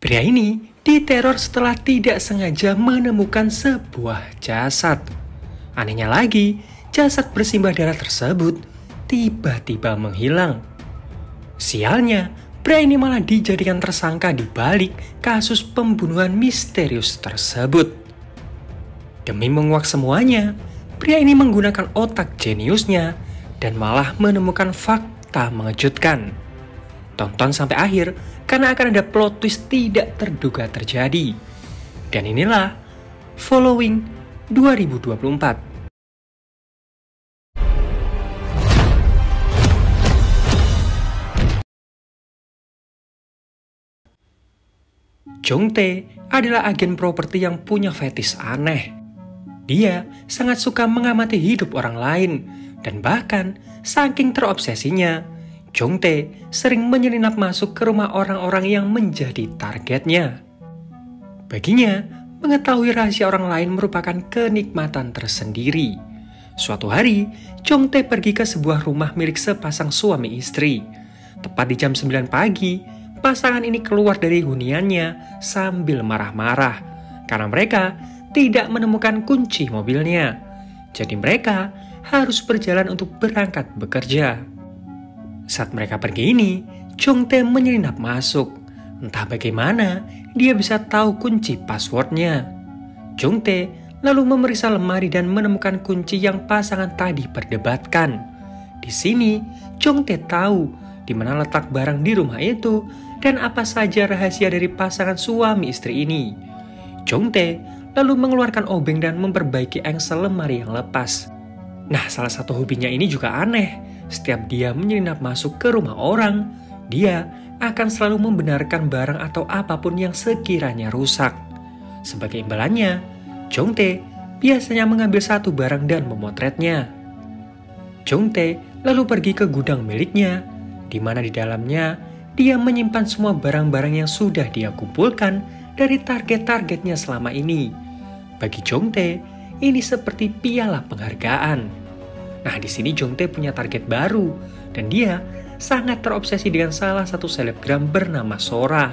Pria ini diteror setelah tidak sengaja menemukan sebuah jasad. Anehnya lagi, jasad bersimbah darah tersebut tiba-tiba menghilang. Sialnya, pria ini malah dijadikan tersangka di balik kasus pembunuhan misterius tersebut. Demi menguak semuanya, pria ini menggunakan otak jeniusnya dan malah menemukan fakta mengejutkan. Tonton sampai akhir karena akan ada plot twist tidak terduga terjadi. Dan inilah Following 2024. Jong Tae adalah agen properti yang punya fetis aneh. Dia sangat suka mengamati hidup orang lain dan bahkan saking terobsesinya, Jong Tae sering menyelinap masuk ke rumah orang-orang yang menjadi targetnya. Baginya, mengetahui rahasia orang lain merupakan kenikmatan tersendiri. Suatu hari, Jong Tae pergi ke sebuah rumah milik sepasang suami istri. Tepat di jam 9 pagi, pasangan ini keluar dari huniannya sambil marah-marah karena mereka tidak menemukan kunci mobilnya. Jadi mereka harus berjalan untuk berangkat bekerja. Saat mereka pergi ini, Jong Tae menyelinap masuk. Entah bagaimana dia bisa tahu kunci passwordnya. Jong Tae lalu memeriksa lemari dan menemukan kunci yang pasangan tadi perdebatkan. Di sini, Jong Tae tahu di mana letak barang di rumah itu dan apa saja rahasia dari pasangan suami istri ini. Jong Tae lalu mengeluarkan obeng dan memperbaiki engsel lemari yang lepas. Nah, salah satu hobinya ini juga aneh. Setiap dia menyelinap masuk ke rumah orang, dia akan selalu membenarkan barang atau apapun yang sekiranya rusak. Sebagai imbalannya, Jong Tae biasanya mengambil satu barang dan memotretnya. Jong Tae lalu pergi ke gudang miliknya, di mana di dalamnya dia menyimpan semua barang-barang yang sudah dia kumpulkan dari target-targetnya selama ini. Bagi Jong Tae, ini seperti piala penghargaan. Nah, di sini Jong Tae punya target baru dan dia sangat terobsesi dengan salah satu selebgram bernama Sora.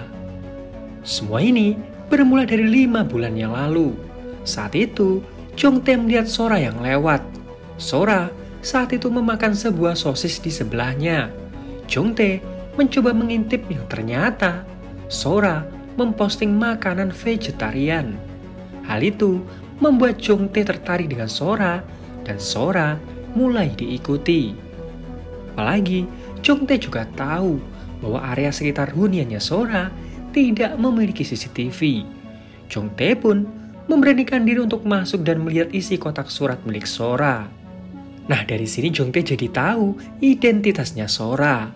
Semua ini bermula dari 5 bulan yang lalu. Saat itu, Jong Tae melihat Sora yang lewat. Sora saat itu memakan sebuah sosis di sebelahnya. Jong Tae mencoba mengintip yang ternyata Sora memposting makanan vegetarian. Hal itu membuat Jong Tae tertarik dengan Sora dan Sora mulai diikuti. Apalagi Jong Tae juga tahu bahwa area sekitar huniannya Sora tidak memiliki CCTV. Jong Tae pun memberanikan diri untuk masuk dan melihat isi kotak surat milik Sora. Nah, dari sini Jong Tae jadi tahu identitasnya Sora.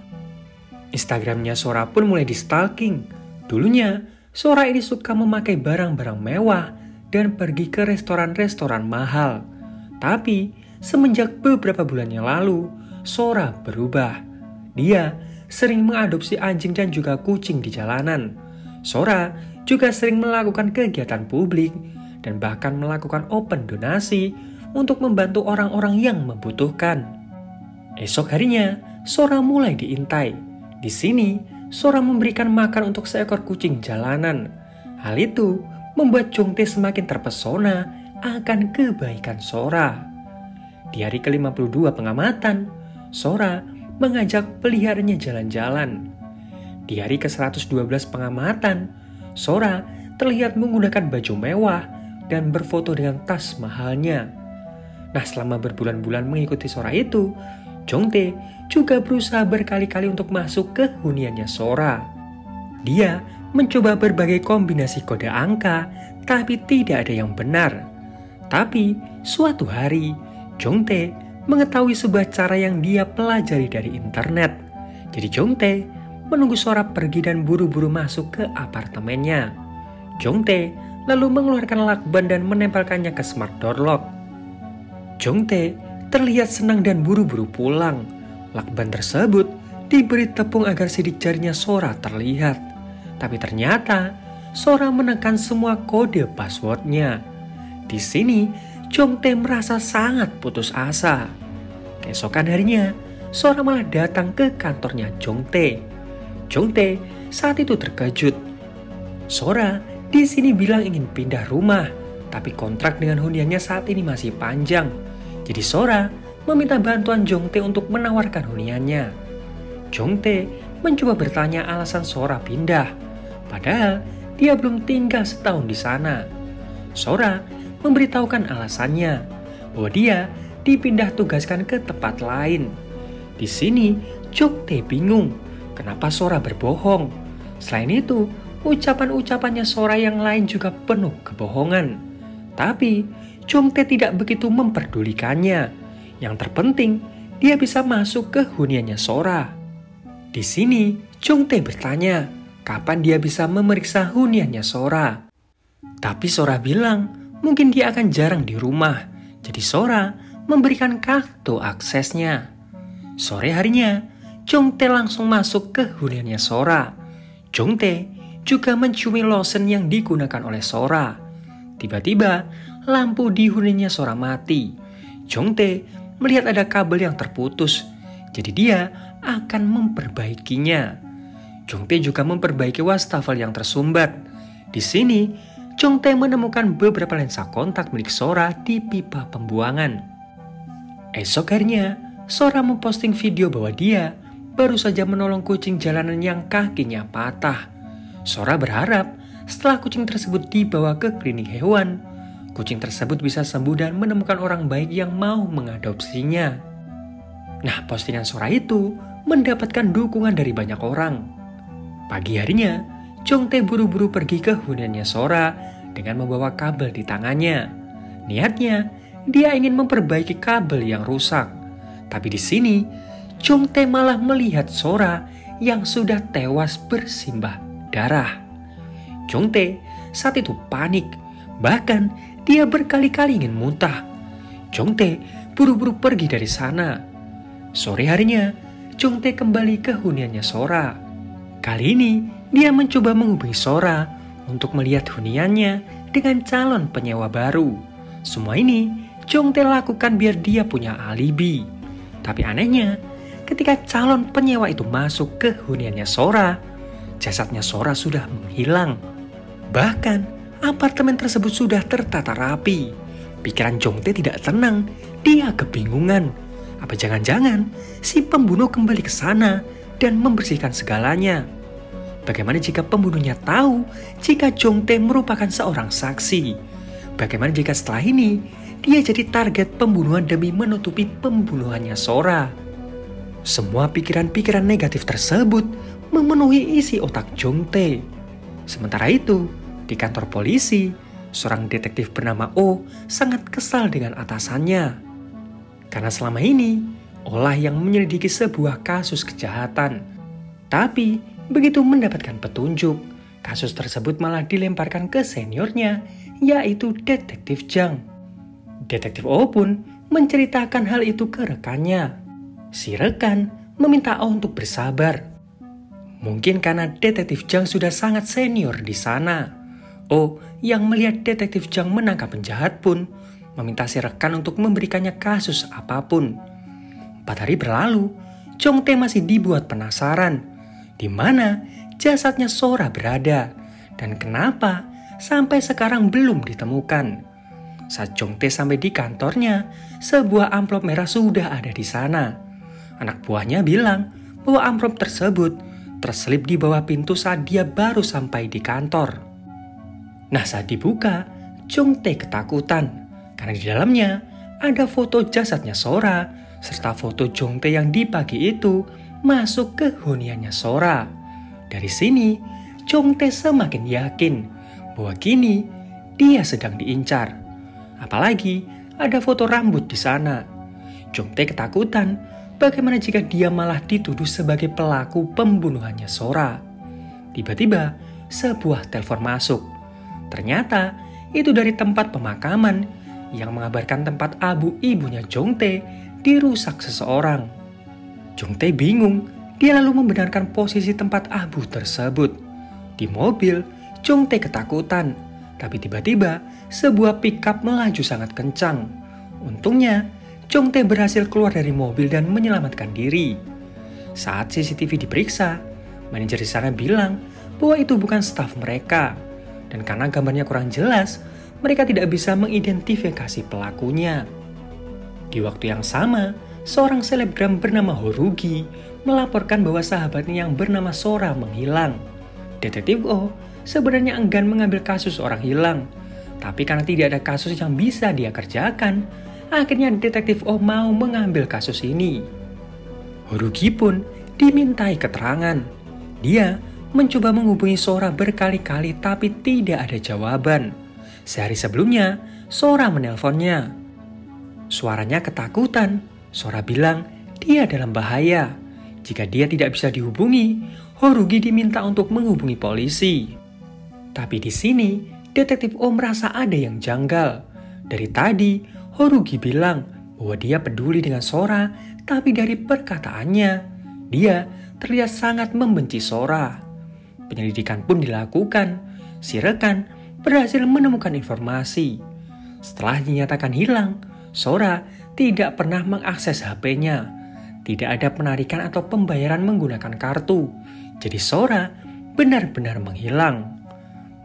Instagramnya Sora pun mulai di-stalking. Dulunya, Sora ini suka memakai barang-barang mewah dan pergi ke restoran-restoran mahal. Tapi, semenjak beberapa bulan yang lalu, Sora berubah. Dia sering mengadopsi anjing dan juga kucing di jalanan. Sora juga sering melakukan kegiatan publik dan bahkan melakukan open donasi untuk membantu orang-orang yang membutuhkan. Esok harinya, Sora mulai diintai. Di sini, Sora memberikan makan untuk seekor kucing jalanan. Hal itu membuat Jong Tae semakin terpesona akan kebaikan Sora. Di hari ke-52 pengamatan, Sora mengajak peliharanya jalan-jalan. Di hari ke-112 pengamatan, Sora terlihat menggunakan baju mewah dan berfoto dengan tas mahalnya. Nah, selama berbulan-bulan mengikuti Sora itu, Jong Tae juga berusaha berkali-kali untuk masuk ke huniannya Sora. Dia mencoba berbagai kombinasi kode angka, tapi tidak ada yang benar. Tapi, suatu hari, Jong Tae mengetahui sebuah cara yang dia pelajari dari internet. Jadi Jong Tae menunggu Sora pergi dan buru-buru masuk ke apartemennya. Jong Tae lalu mengeluarkan lakban dan menempelkannya ke smart door lock. Jong Tae terlihat senang dan buru-buru pulang. Lakban tersebut diberi tepung agar sidik jarinya Sora terlihat. Tapi ternyata Sora menekan semua kode passwordnya. Di sini Jong Tae merasa sangat putus asa. Keesokan harinya, Sora malah datang ke kantornya Jong Tae. Jong Tae saat itu terkejut. Sora di sini bilang ingin pindah rumah, tapi kontrak dengan huniannya saat ini masih panjang. Jadi Sora meminta bantuan Jongtae untuk menawarkan huniannya. Jongtae mencoba bertanya alasan Sora pindah, padahal dia belum tinggal setahun di sana. Sora memberitahukan alasannya bahwa dia dipindah tugaskan ke tempat lain. Di sini Jongtae bingung kenapa Sora berbohong. Selain itu, ucapan-ucapannya Sora yang lain juga penuh kebohongan. Tapi Jongtae tidak begitu memperdulikannya. Yang terpenting, dia bisa masuk ke huniannya Sora. Di sini, Jongtae bertanya, kapan dia bisa memeriksa huniannya Sora. Tapi Sora bilang, mungkin dia akan jarang di rumah. Jadi Sora memberikan kartu aksesnya. Sore harinya, Jongtae langsung masuk ke huniannya Sora. Jongtae juga menciumi lotion yang digunakan oleh Sora. Tiba-tiba, lampu di huniannya Sora mati. Jongtae melihat ada kabel yang terputus, jadi dia akan memperbaikinya. Jongtae juga memperbaiki wastafel yang tersumbat. Di sini, Jongtae menemukan beberapa lensa kontak milik Sora di pipa pembuangan. Esok harinya, Sora memposting video bahwa dia baru saja menolong kucing jalanan yang kakinya patah. Sora berharap setelah kucing tersebut dibawa ke klinik hewan, kucing tersebut bisa sembuh dan menemukan orang baik yang mau mengadopsinya. Nah, postingan Sora itu mendapatkan dukungan dari banyak orang. Pagi harinya, Jongtae buru-buru pergi ke huniannya Sora dengan membawa kabel di tangannya. Niatnya, dia ingin memperbaiki kabel yang rusak. Tapi di sini, Jongtae malah melihat Sora yang sudah tewas bersimbah darah. Jongtae saat itu panik, bahkan dia berkali-kali ingin muntah. Jongtae buru-buru pergi dari sana. Sore harinya, Jongtae kembali ke huniannya Sora. Kali ini, dia mencoba menghubungi Sora untuk melihat huniannya dengan calon penyewa baru. Semua ini Jongtae lakukan biar dia punya alibi. Tapi anehnya, ketika calon penyewa itu masuk ke huniannya Sora, jasadnya Sora sudah menghilang. Bahkan, apartemen tersebut sudah tertata rapi. Pikiran Jongtae tidak tenang, dia kebingungan. Apa jangan-jangan si pembunuh kembali ke sana dan membersihkan segalanya? Bagaimana jika pembunuhnya tahu jika Jongtae merupakan seorang saksi? Bagaimana jika setelah ini dia jadi target pembunuhan demi menutupi pembunuhannya Sora? Semua pikiran-pikiran negatif tersebut memenuhi isi otak Jongtae. Sementara itu, di kantor polisi, seorang detektif bernama O sangat kesal dengan atasannya. Karena selama ini, Olah yang menyelidiki sebuah kasus kejahatan. Tapi, begitu mendapatkan petunjuk, kasus tersebut malah dilemparkan ke seniornya, yaitu Detektif Jang. Detektif O pun menceritakan hal itu ke rekannya. Si rekan meminta O untuk bersabar. Mungkin karena Detektif Jang sudah sangat senior di sana. O yang melihat Detektif Jang menangkap penjahat pun meminta si rekan untuk memberikannya kasus apapun. 4 hari berlalu, Jongtae masih dibuat penasaran di mana jasadnya Sora berada dan kenapa sampai sekarang belum ditemukan. Saat Jongtae sampai di kantornya, sebuah amplop merah sudah ada di sana. Anak buahnya bilang bahwa amplop tersebut terselip di bawah pintu saat dia baru sampai di kantor. Nah, saat dibuka, Jongtae ketakutan karena di dalamnya ada foto jasadnya Sora serta foto Jongtae yang di pagi itu masuk ke huniannya Sora. Dari sini, Jongtae semakin yakin bahwa kini dia sedang diincar. Apalagi ada foto rambut di sana. Jongtae ketakutan bagaimana jika dia malah dituduh sebagai pelaku pembunuhannya Sora. Tiba-tiba sebuah telepon masuk. Ternyata itu dari tempat pemakaman yang mengabarkan tempat abu ibunya Jongtae dirusak seseorang. Jongtae bingung, dia lalu membenarkan posisi tempat abu tersebut. Di mobil, Jongtae ketakutan, tapi tiba-tiba sebuah pickup melaju sangat kencang. Untungnya, Jongtae berhasil keluar dari mobil dan menyelamatkan diri. Saat CCTV diperiksa, manajer di sana bilang bahwa itu bukan staf mereka. Dan karena gambarnya kurang jelas, mereka tidak bisa mengidentifikasi pelakunya. Di waktu yang sama, seorang selebgram bernama Horugi melaporkan bahwa sahabatnya yang bernama Sora menghilang. Detektif O sebenarnya enggan mengambil kasus orang hilang, tapi karena tidak ada kasus yang bisa dia kerjakan, akhirnya Detektif O mau mengambil kasus ini. Horugi pun dimintai keterangan. Dia mencoba menghubungi Sora berkali-kali tapi tidak ada jawaban. Sehari sebelumnya, Sora menelponnya. Suaranya ketakutan. Sora bilang dia dalam bahaya. Jika dia tidak bisa dihubungi, Horugi diminta untuk menghubungi polisi. Tapi di sini, Detektif O merasa ada yang janggal. Dari tadi, Horugi bilang bahwa dia peduli dengan Sora, tapi dari perkataannya, dia terlihat sangat membenci Sora. Penyelidikan pun dilakukan. Si rekan berhasil menemukan informasi. Setelah dinyatakan hilang, Sora tidak pernah mengakses HP-nya. Tidak ada penarikan atau pembayaran menggunakan kartu. Jadi Sora benar-benar menghilang.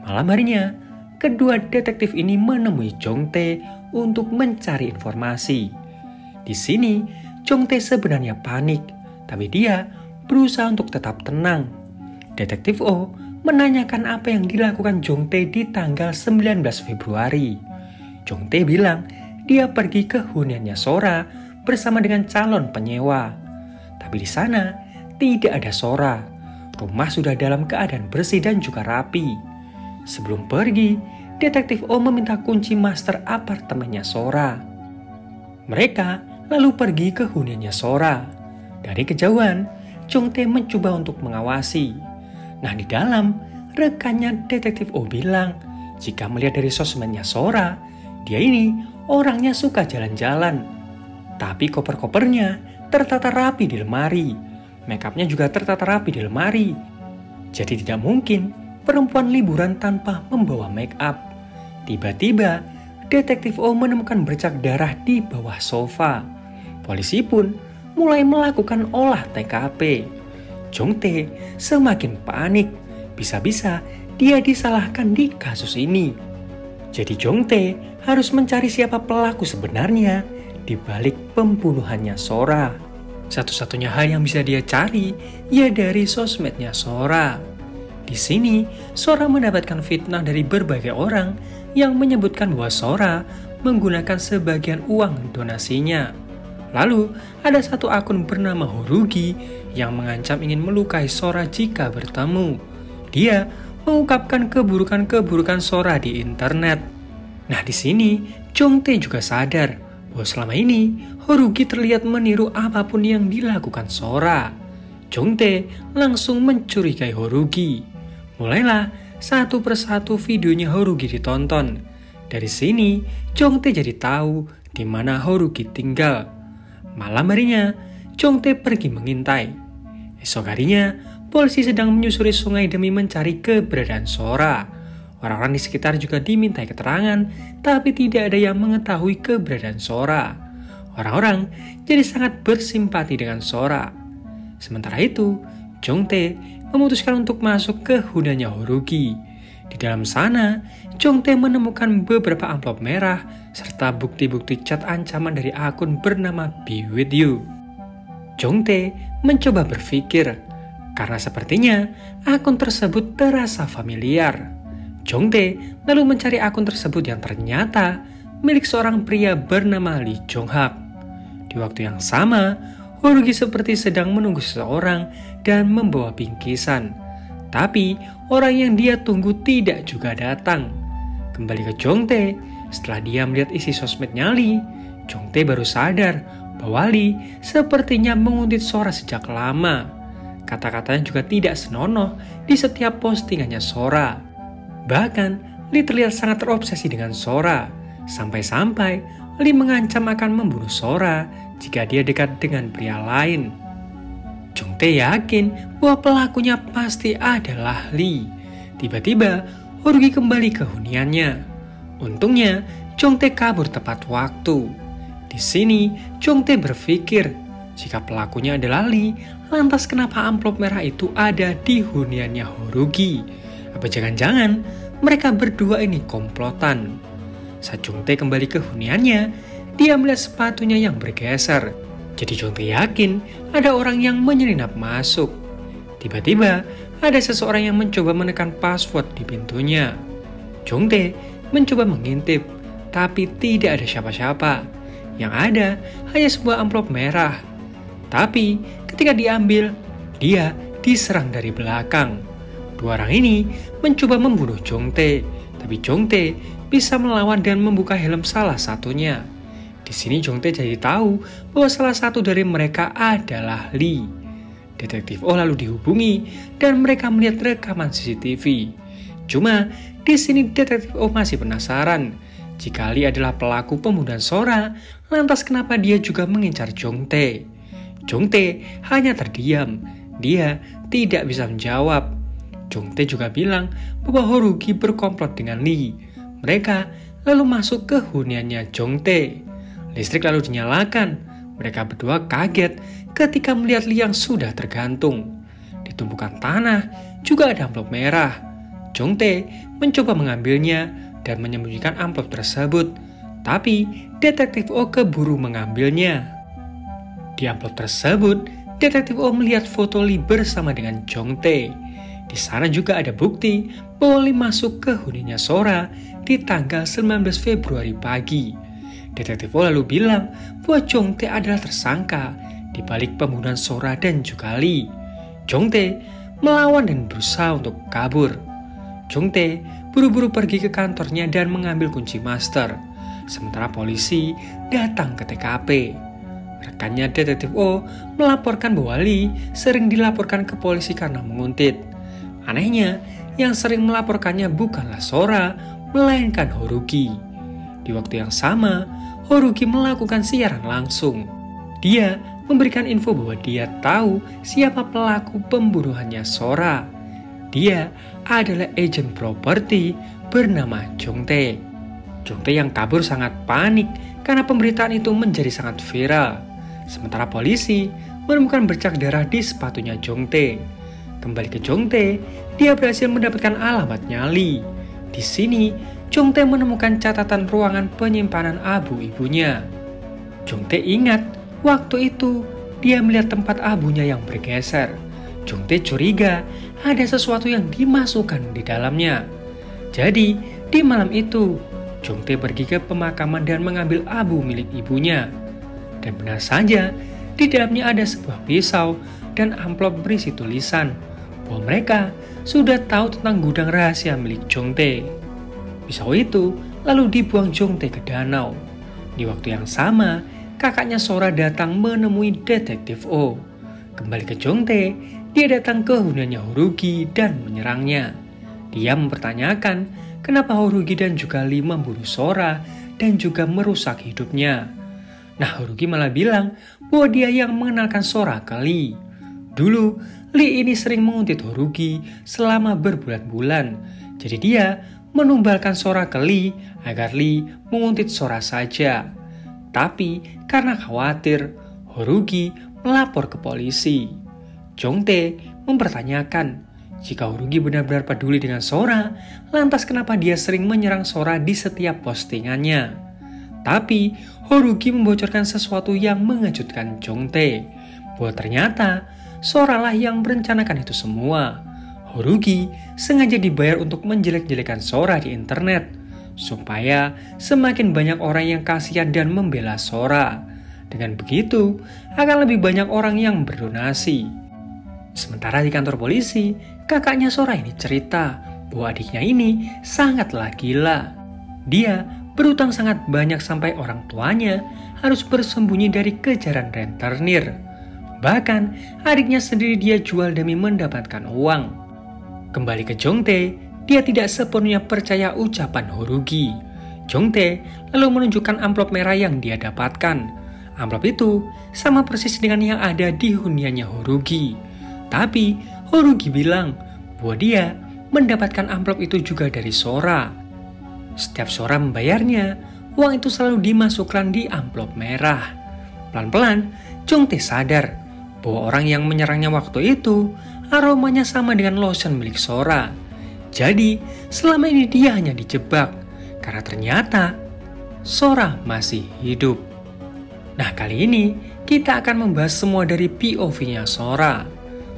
Malam harinya, kedua detektif ini menemui Jongtae untuk mencari informasi. Di sini, Jongtae sebenarnya panik, tapi dia berusaha untuk tetap tenang. Detektif O menanyakan apa yang dilakukan Jongtae di tanggal 19 Februari. Jongtae bilang dia pergi ke huniannya Sora bersama dengan calon penyewa. Tapi di sana tidak ada Sora. Rumah sudah dalam keadaan bersih dan juga rapi. Sebelum pergi, Detektif O meminta kunci master apartemennya Sora. Mereka lalu pergi ke huniannya Sora. Dari kejauhan, Jongtae mencoba untuk mengawasi. Nah, di dalam, rekannya Detektif O bilang, jika melihat dari sosmednya Sora, dia ini orangnya suka jalan-jalan. Tapi koper-kopernya tertata rapi di lemari. Makeupnya juga tertata rapi di lemari. Jadi tidak mungkin perempuan liburan tanpa membawa make up. Tiba-tiba, Detektif O menemukan bercak darah di bawah sofa. Polisi pun mulai melakukan olah TKP. Jongtae semakin panik. Bisa-bisa dia disalahkan di kasus ini. Jadi Jongtae harus mencari siapa pelaku sebenarnya di balik pembunuhannya Sora. Satu-satunya hal yang bisa dia cari ya dari sosmednya Sora. Di sini, Sora mendapatkan fitnah dari berbagai orang yang menyebutkan bahwa Sora menggunakan sebagian uang donasinya. Lalu, ada satu akun bernama Horugi yang mengancam ingin melukai Sora jika bertemu. Dia mengungkapkan keburukan-keburukan Sora di internet. Nah, di sini Jongtae juga sadar bahwa selama ini Horugi terlihat meniru apapun yang dilakukan Sora. Jongtae langsung mencurigai Horugi. Mulailah satu persatu videonya Horugi ditonton. Dari sini, Jongtae jadi tahu di mana Horugi tinggal. Malam harinya, Jongtae pergi mengintai. Esok harinya, polisi sedang menyusuri sungai demi mencari keberadaan Sora. Orang-orang di sekitar juga dimintai keterangan, tapi tidak ada yang mengetahui keberadaan Sora. Orang-orang jadi sangat bersimpati dengan Sora. Sementara itu, Jongtae memutuskan untuk masuk ke huniannya Horugi. Di dalam sana, Jongtae menemukan beberapa amplop merah serta bukti-bukti chat ancaman dari akun bernama Be With You. Jongtae mencoba berpikir, karena sepertinya akun tersebut terasa familiar. Jongtae lalu mencari akun tersebut yang ternyata milik seorang pria bernama Lee Jong-hak. Di waktu yang sama, Horugi seperti sedang menunggu seseorang dan membawa bingkisan. Tapi orang yang dia tunggu tidak juga datang. Kembali ke Jongtae, setelah dia melihat isi sosmednya Lee, Jongtae baru sadar bahwa Lee sepertinya menguntit Sora sejak lama. Kata-katanya juga tidak senonoh di setiap postingannya Sora. Bahkan, Lee terlihat sangat terobsesi dengan Sora. Sampai-sampai, Lee mengancam akan membunuh Sora jika dia dekat dengan pria lain. Jongtae yakin bahwa pelakunya pasti adalah Lee. Tiba-tiba, Horugi kembali ke huniannya. Untungnya, Jongtae kabur tepat waktu. Di sini, Jongtae berpikir, jika pelakunya adalah Lee, lantas kenapa amplop merah itu ada di huniannya Horugi? Apa jangan-jangan mereka berdua ini komplotan? Saat Jongtae kembali ke huniannya, dia melihat sepatunya yang bergeser. Jadi Jongtae yakin ada orang yang menyelinap masuk. Tiba-tiba ada seseorang yang mencoba menekan password di pintunya. Jongtae mencoba mengintip, tapi tidak ada siapa-siapa. Yang ada hanya sebuah amplop merah. Tapi ketika diambil, dia diserang dari belakang. Dua orang ini mencoba membunuh Jongtae, tapi Jongtae bisa melawan dan membuka helm salah satunya. Di sini Jongtae jadi tahu bahwa salah satu dari mereka adalah Lee. Detektif O lalu dihubungi dan mereka melihat rekaman CCTV. Cuma di sini Detektif O masih penasaran. Jika Lee adalah pelaku pembunuhan Sora, lantas kenapa dia juga mengincar Jongtae? Jongtae hanya terdiam. Dia tidak bisa menjawab. Jongtae juga bilang bahwa Horugi berkomplot dengan Lee. Mereka lalu masuk ke huniannya Jongtae. Listrik lalu dinyalakan. Mereka berdua kaget ketika melihat Lee yang sudah tergantung. Di tumpukan tanah juga ada amplop merah. Jongtae mencoba mengambilnya dan menyembunyikan amplop tersebut. Tapi Detektif O keburu mengambilnya. Di amplop tersebut, Detektif O melihat foto Lee bersama dengan Jongtae. Di sana juga ada bukti bahwa Lee masuk ke huniannya Sora di tanggal 19 Februari pagi. Detektif O lalu bilang bahwa Jongtae adalah tersangka di balik pembunuhan Sora dan juga Lee. Jongtae melawan dan berusaha untuk kabur. Jongtae buru-buru pergi ke kantornya dan mengambil kunci master. Sementara polisi datang ke TKP. Rekannya Detektif O melaporkan bahwa Lee sering dilaporkan ke polisi karena menguntit. Anehnya, yang sering melaporkannya bukanlah Sora, melainkan Horugi. Di waktu yang sama, Horugi melakukan siaran langsung. Dia memberikan info bahwa dia tahu siapa pelaku pembunuhannya Sora. Dia adalah agen properti bernama Jongtae. Jongtae yang kabur sangat panik karena pemberitaan itu menjadi sangat viral. Sementara polisi menemukan bercak darah di sepatunya Jongtae. Kembali ke Jongtae, dia berhasil mendapatkan alamatnya Lee. Di sini, Jongtae menemukan catatan ruangan penyimpanan abu ibunya. Jongtae ingat, waktu itu dia melihat tempat abunya yang bergeser. Jongtae curiga ada sesuatu yang dimasukkan di dalamnya. Jadi, di malam itu, Jongtae pergi ke pemakaman dan mengambil abu milik ibunya. Dan benar saja, di dalamnya ada sebuah pisau dan amplop berisi tulisan bahwa mereka sudah tahu tentang gudang rahasia milik Jongtae. Pisau itu lalu dibuang Jongtae ke danau. Di waktu yang sama, kakaknya Sora datang menemui Detektif O. Kembali ke Jongtae, dia datang ke huniannya Horugi dan menyerangnya. Dia mempertanyakan kenapa Horugi dan juga Lee membunuh Sora dan juga merusak hidupnya. Nah, Horugi malah bilang bahwa dia yang mengenalkan Sora ke Lee. Dulu, Lee ini sering menguntit Horugi selama berbulan-bulan. Jadi dia menumbalkan Sora ke Lee agar Lee menguntit Sora saja. Tapi karena khawatir, Horugi melapor ke polisi. Jongtae mempertanyakan, jika Horugi benar-benar peduli dengan Sora, lantas kenapa dia sering menyerang Sora di setiap postingannya? Tapi Horugi membocorkan sesuatu yang mengejutkan Jongtae, bahwa ternyata Sora lah yang merencanakan itu semua. Horugi sengaja dibayar untuk menjelek-jelekan Sora di internet, supaya semakin banyak orang yang kasihan dan membela Sora. Dengan begitu, akan lebih banyak orang yang berdonasi. Sementara di kantor polisi, kakaknya Sora ini cerita bahwa adiknya ini sangatlah gila. Dia berutang sangat banyak sampai orang tuanya harus bersembunyi dari kejaran rentenir. Bahkan adiknya sendiri dia jual demi mendapatkan uang. Kembali ke Jongtae, dia tidak sepenuhnya percaya ucapan Horugi. Jongtae lalu menunjukkan amplop merah yang dia dapatkan. Amplop itu sama persis dengan yang ada di huniannya Horugi. Tapi Horugi bilang bahwa dia mendapatkan amplop itu juga dari Sora. Setiap Sora membayarnya, uang itu selalu dimasukkan di amplop merah. Pelan-pelan, Jongtae sadar bahwa orang yang menyerangnya waktu itu aromanya sama dengan lotion milik Sora. Jadi selama ini dia hanya dijebak karena ternyata Sora masih hidup. Nah, kali ini kita akan membahas semua dari POV-nya Sora.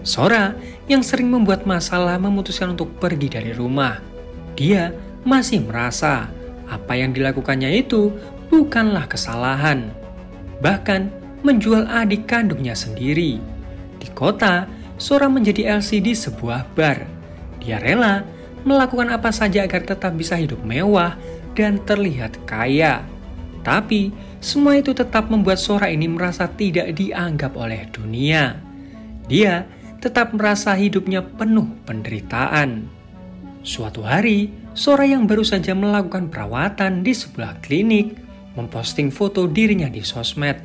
Sora yang sering membuat masalah memutuskan untuk pergi dari rumah. Dia masih merasa apa yang dilakukannya itu bukanlah kesalahan. Bahkan menjual adik kandungnya sendiri. Di kota, Sora menjadi LC di sebuah bar. Dia rela melakukan apa saja agar tetap bisa hidup mewah dan terlihat kaya. Tapi semua itu tetap membuat Sora ini merasa tidak dianggap oleh dunia. Dia tetap merasa hidupnya penuh penderitaan. Suatu hari, Sora yang baru saja melakukan perawatan di sebuah klinik memposting foto dirinya di sosmed.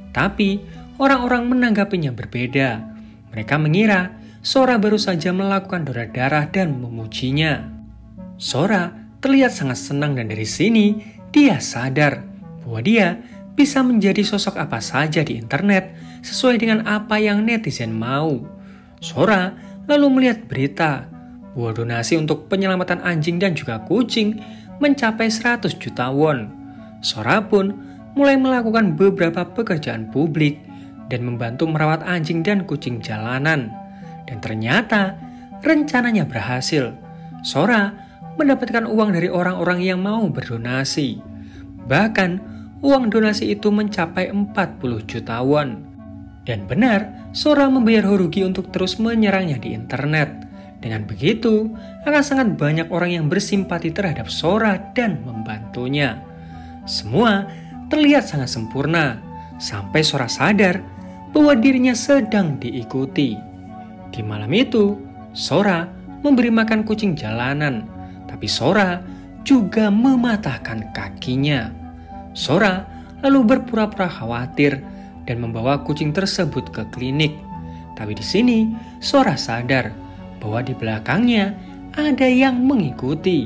Tapi orang-orang menanggapinya berbeda. Mereka mengira Sora baru saja melakukan donor darah dan memujinya. Sora terlihat sangat senang dan dari sini dia sadar bahwa dia bisa menjadi sosok apa saja di internet sesuai dengan apa yang netizen mau. Sora lalu melihat berita bahwa donasi untuk penyelamatan anjing dan juga kucing mencapai 100 juta won. Sora pun mulai melakukan beberapa pekerjaan publik dan membantu merawat anjing dan kucing jalanan. Dan ternyata rencananya berhasil. Sora mendapatkan uang dari orang-orang yang mau berdonasi. Bahkan uang donasi itu mencapai 40 juta won. Dan benar, Sora membayar Horugi untuk terus menyerangnya di internet. Dengan begitu, akan sangat banyak orang yang bersimpati terhadap Sora dan membantunya. Semua terlihat sangat sempurna, sampai Sora sadar bahwa dirinya sedang diikuti. Di malam itu, Sora memberi makan kucing jalanan, tapi Sora juga mematahkan kakinya. Sora lalu berpura-pura khawatir dan membawa kucing tersebut ke klinik. Tapi di sini Sora sadar bahwa di belakangnya ada yang mengikuti.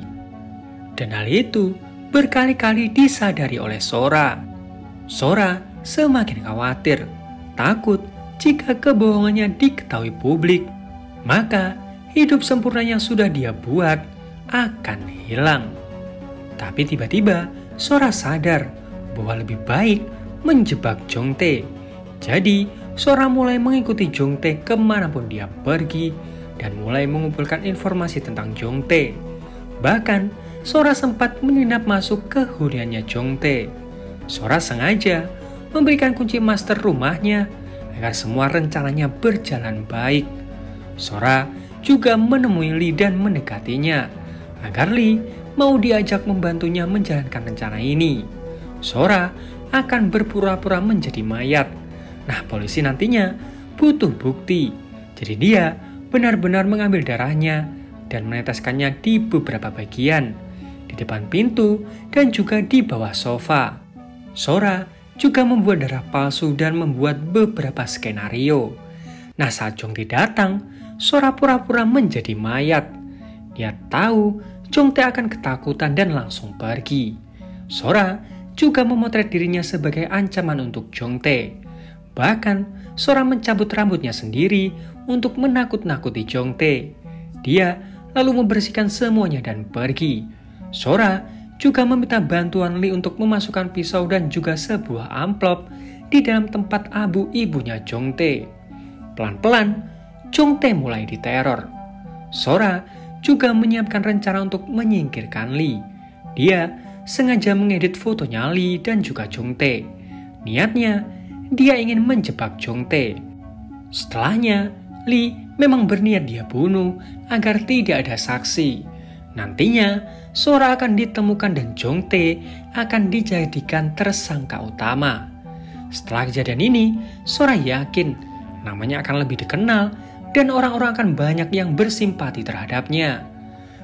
Dan hal itu berkali-kali disadari oleh Sora. Sora semakin khawatir, takut jika kebohongannya diketahui publik, maka hidup sempurna yang sudah dia buat akan hilang. Tapi tiba-tiba Sora sadar bahwa lebih baik menjebak Jongtae. Jadi Sora mulai mengikuti Jongtae kemanapun dia pergi dan mulai mengumpulkan informasi tentang Jongtae. Bahkan Sora sempat menginap masuk ke huniannya Jongtae. Sora sengaja memberikan kunci master rumahnya agar semua rencananya berjalan baik. Sora juga menemui Lee dan mendekatinya agar Lee mau diajak membantunya menjalankan rencana ini. Sora akan berpura-pura menjadi mayat. Nah, polisi nantinya butuh bukti. Jadi dia benar-benar mengambil darahnya dan meneteskannya di beberapa bagian, di depan pintu dan juga di bawah sofa. Sora juga membuat darah palsu dan membuat beberapa skenario. Nah, saat Jongtae datang, Sora pura-pura menjadi mayat. Dia tahu Jongtae akan ketakutan dan langsung pergi. Sora juga memotret dirinya sebagai ancaman untuk Jongtae. Bahkan, Sora mencabut rambutnya sendiri untuk menakut-nakuti Jongtae. Dia lalu membersihkan semuanya dan pergi. Sora juga meminta bantuan Lee untuk memasukkan pisau dan juga sebuah amplop di dalam tempat abu ibunya Jongtae. Pelan-pelan, Jongtae mulai diteror. Sora juga menyiapkan rencana untuk menyingkirkan Lee. Dia sengaja mengedit fotonya Lee dan juga Jongtae. Niatnya, dia ingin menjebak Jongtae. Setelahnya, Lee memang berniat dia bunuh agar tidak ada saksi. Nantinya, Sora akan ditemukan dan Jongtae akan dijadikan tersangka utama. Setelah kejadian ini, Sora yakin namanya akan lebih dikenal dan orang-orang akan banyak yang bersimpati terhadapnya.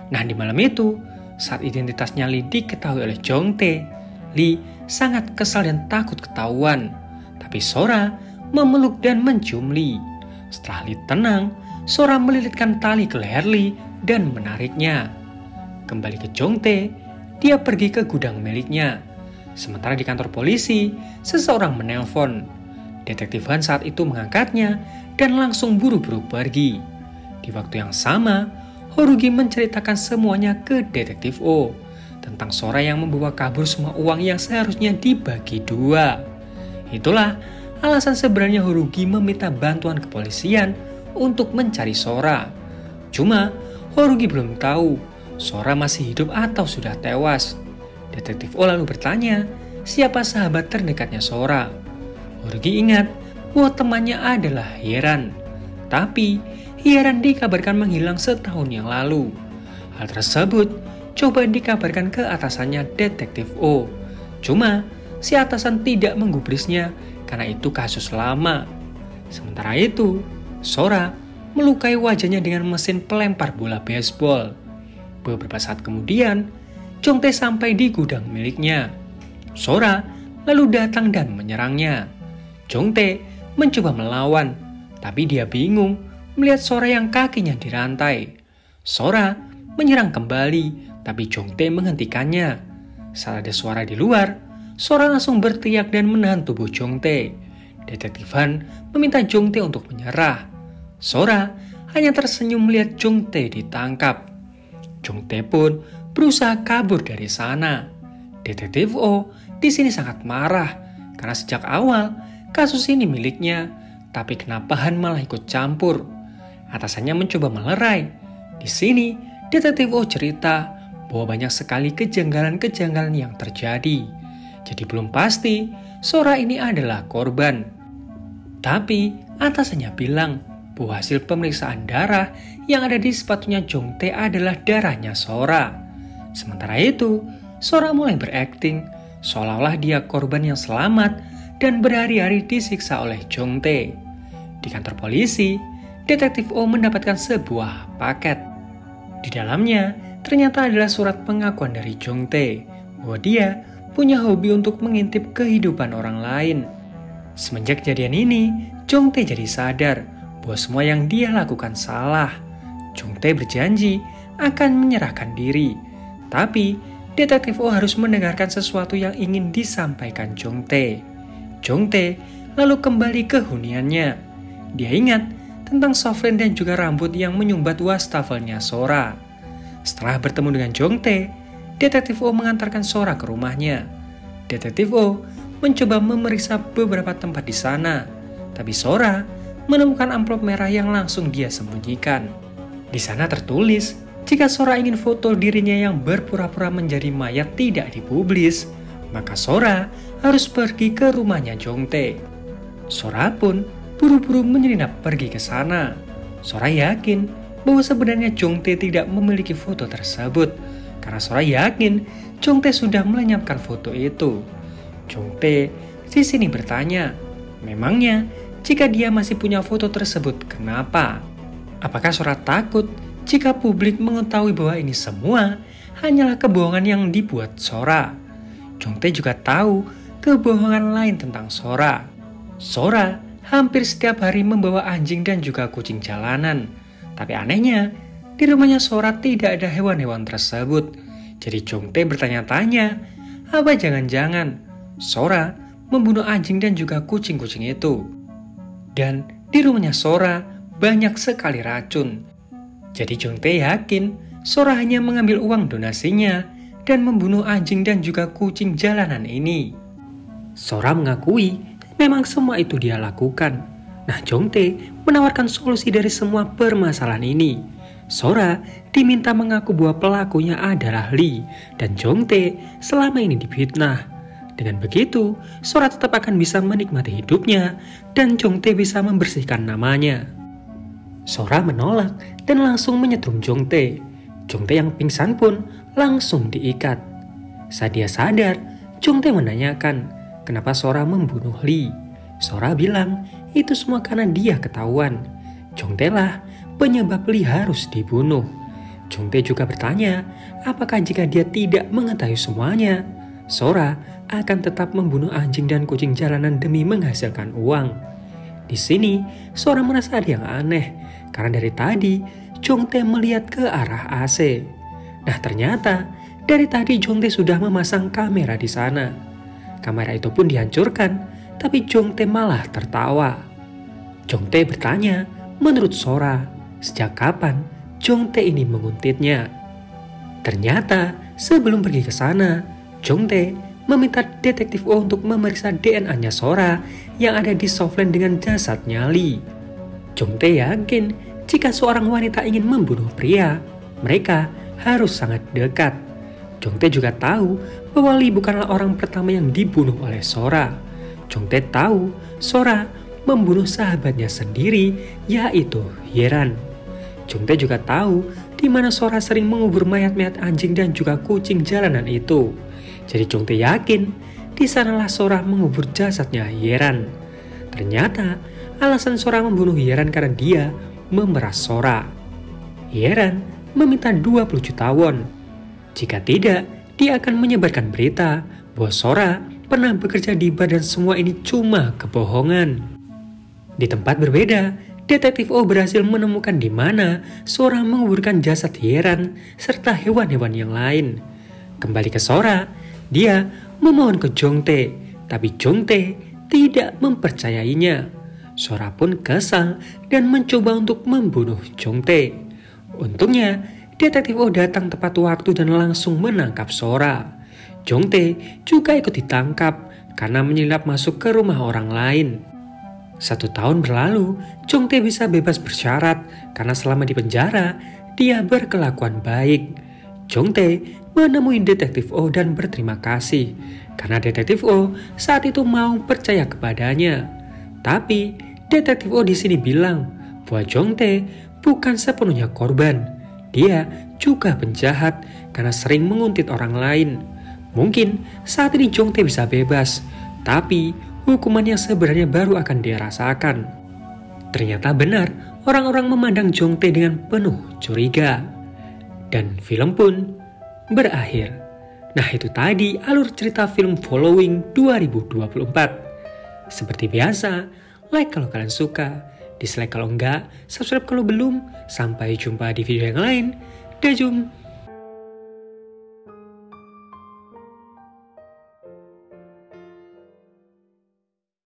Nah, di malam itu, saat identitasnya Lee diketahui oleh Jongtae, Lee sangat kesal dan takut ketahuan. Tapi Sora memeluk dan mencium Lee. Setelah Lee tenang, Sora melilitkan tali ke leher Lee dan menariknya. Kembali ke Jongtae, dia pergi ke gudang miliknya. Sementara di kantor polisi, seseorang menelpon. Detektif Han saat itu mengangkatnya dan langsung buru-buru pergi. Di waktu yang sama, Horugi menceritakan semuanya ke Detektif O tentang Sora yang membawa kabur semua uang yang seharusnya dibagi dua. Itulah alasan sebenarnya Horugi meminta bantuan kepolisian untuk mencari Sora. Cuma Horugi belum tahu Sora masih hidup atau sudah tewas. Detektif O lalu bertanya, siapa sahabat terdekatnya Sora? Horugi ingat bahwa temannya adalah Hieran. Tapi Hieran dikabarkan menghilang setahun yang lalu. Hal tersebut coba dikabarkan ke atasannya Detektif O. Cuma si atasan tidak menggubrisnya karena itu kasus lama. Sementara itu, Sora melukai wajahnya dengan mesin pelempar bola baseball. Beberapa saat kemudian, Chongtae sampai di gudang miliknya. Sora lalu datang dan menyerangnya. Chongtae mencoba melawan, tapi dia bingung melihat Sora yang kakinya dirantai. Sora menyerang kembali, tapi Chongtae menghentikannya. Saat ada suara di luar, Sora langsung berteriak dan menahan tubuh Chongtae. Detektif Han meminta Chongtae untuk menyerah. Sora hanya tersenyum melihat Chongtae ditangkap. Chongtae pun berusaha kabur dari sana. Detektif O di sini sangat marah karena sejak awal kasus ini miliknya, tapi kenapa Han malah ikut campur? Atasannya mencoba melerai. Di sini, Detektif O cerita bahwa banyak sekali kejanggalan-kejanggalan yang terjadi. Jadi belum pasti Sora ini adalah korban. Tapi atasannya bilang bahwa hasil pemeriksaan darah yang ada di sepatunya Chongtae adalah darahnya Sora. Sementara itu, Sora mulai berakting seolah-olah dia korban yang selamat dan berhari-hari disiksa oleh Chongtae. Di kantor polisi, Detektif O mendapatkan sebuah paket. Di dalamnya ternyata adalah surat pengakuan dari Chongtae bahwa dia punya hobi untuk mengintip kehidupan orang lain. Semenjak kejadian ini, Chongtae jadi sadar bahwa semua yang dia lakukan salah. Chongtae berjanji akan menyerahkan diri. Tapi, Detektif O harus mendengarkan sesuatu yang ingin disampaikan Chongtae. Chongtae lalu kembali ke huniannya. Dia ingat tentang sovereign dan juga rambut yang menyumbat wastafelnya Sora. Setelah bertemu dengan Chongtae, Detektif O mengantarkan Sora ke rumahnya. Detektif O mencoba memeriksa beberapa tempat di sana, tapi Sora menemukan amplop merah yang langsung dia sembunyikan. Di sana tertulis, jika Sora ingin foto dirinya yang berpura-pura menjadi mayat tidak dipublis, maka Sora harus pergi ke rumahnya Chongtae. Sora pun buru-buru menyelinap pergi ke sana. Sora yakin bahwa sebenarnya Chongtae tidak memiliki foto tersebut, karena Sora yakin Chongtae sudah melenyapkan foto itu. Chongtae di sini bertanya, memangnya jika dia masih punya foto tersebut, kenapa? Apakah Sora takut jika publik mengetahui bahwa ini semua hanyalah kebohongan yang dibuat Sora? Chongtae juga tahu kebohongan lain tentang Sora. Sora hampir setiap hari membawa anjing dan juga kucing jalanan. Tapi anehnya, di rumahnya Sora tidak ada hewan-hewan tersebut. Jadi Chongtae bertanya-tanya, apa jangan-jangan Sora membunuh anjing dan juga kucing-kucing itu? Dan di rumahnya Sora banyak sekali racun. Jadi Chongtae yakin Sora hanya mengambil uang donasinya dan membunuh anjing dan juga kucing jalanan ini. Sora mengakui memang semua itu dia lakukan. Nah, Chongtae menawarkan solusi dari semua permasalahan ini. Sora diminta mengaku bahwa pelakunya adalah Lee dan Chongtae selama ini difitnah. Dengan begitu, Sora tetap akan bisa menikmati hidupnya dan Chongtae bisa membersihkan namanya. Sora menolak dan langsung menyetrum Chongtae. Chongtae yang pingsan pun langsung diikat. Saat dia sadar, Chongtae menanyakan, kenapa Sora membunuh Lee? Sora bilang, itu semua karena dia ketahuan. Chongtae lah penyebab Lee harus dibunuh. Chongtae juga bertanya, apakah jika dia tidak mengetahui semuanya, Sora akan tetap membunuh anjing dan kucing jalanan demi menghasilkan uang. Di sini, Sora merasa ada yang aneh, karena dari tadi, Chongtae melihat ke arah AC. Nah ternyata, dari tadi Chongtae sudah memasang kamera di sana. Kamera itu pun dihancurkan tapi Jong Tae malah tertawa. Jong Tae bertanya, menurut Sora, sejak kapan Jong Tae ini menguntitnya? Ternyata sebelum pergi ke sana, Jong Tae meminta Detektif O untuk memeriksa DNA-nya Sora yang ada di Softland dengan jasadnya Lee. Jong Tae yakin jika seorang wanita ingin membunuh pria, mereka harus sangat dekat. Jong Tae juga tahu bahwa Lee bukanlah orang pertama yang dibunuh oleh Sora. Jong Tae tahu Sora membunuh sahabatnya sendiri, yaitu Hye-ran. Jong Tae juga tahu di mana Sora sering mengubur mayat-mayat anjing dan juga kucing jalanan itu. Jadi Jong Tae yakin di sanalah Sora mengubur jasadnya Hye-ran. Ternyata alasan Sora membunuh Hye-ran karena dia memeras Sora. Hye-ran meminta 20 juta won. Jika tidak, dia akan menyebarkan berita bahwa Sora pernah bekerja di bar dan semua ini cuma kebohongan. Di tempat berbeda, Detektif O berhasil menemukan di mana Sora menguburkan jasad Hye-ran serta hewan-hewan yang lain. Kembali ke Sora, dia memohon ke Jong Tae, tapi Jong Tae tidak mempercayainya. Sora pun kesal dan mencoba untuk membunuh Jong Tae. Untungnya, Detektif O datang tepat waktu dan langsung menangkap Sora. Jong Tae juga ikut ditangkap karena menyelap masuk ke rumah orang lain. 1 tahun berlalu, Jong Tae bisa bebas bersyarat karena selama di penjara, dia berkelakuan baik. Jong Tae menemui Detektif O dan berterima kasih karena Detektif O saat itu mau percaya kepadanya. Tapi Detektif O di sini bilang bahwa Jong Tae bukan sepenuhnya korban. Dia juga penjahat karena sering menguntit orang lain. Mungkin saat ini Jong Tae bisa bebas, tapi hukuman yang sebenarnya baru akan dia rasakan. Ternyata benar, orang-orang memandang Jong Tae dengan penuh curiga. Dan film pun berakhir. Nah, itu tadi alur cerita film Following 2024. Seperti biasa, like kalau kalian suka, dislike kalau enggak, subscribe kalau belum. Sampai jumpa di video yang lain. Dajum.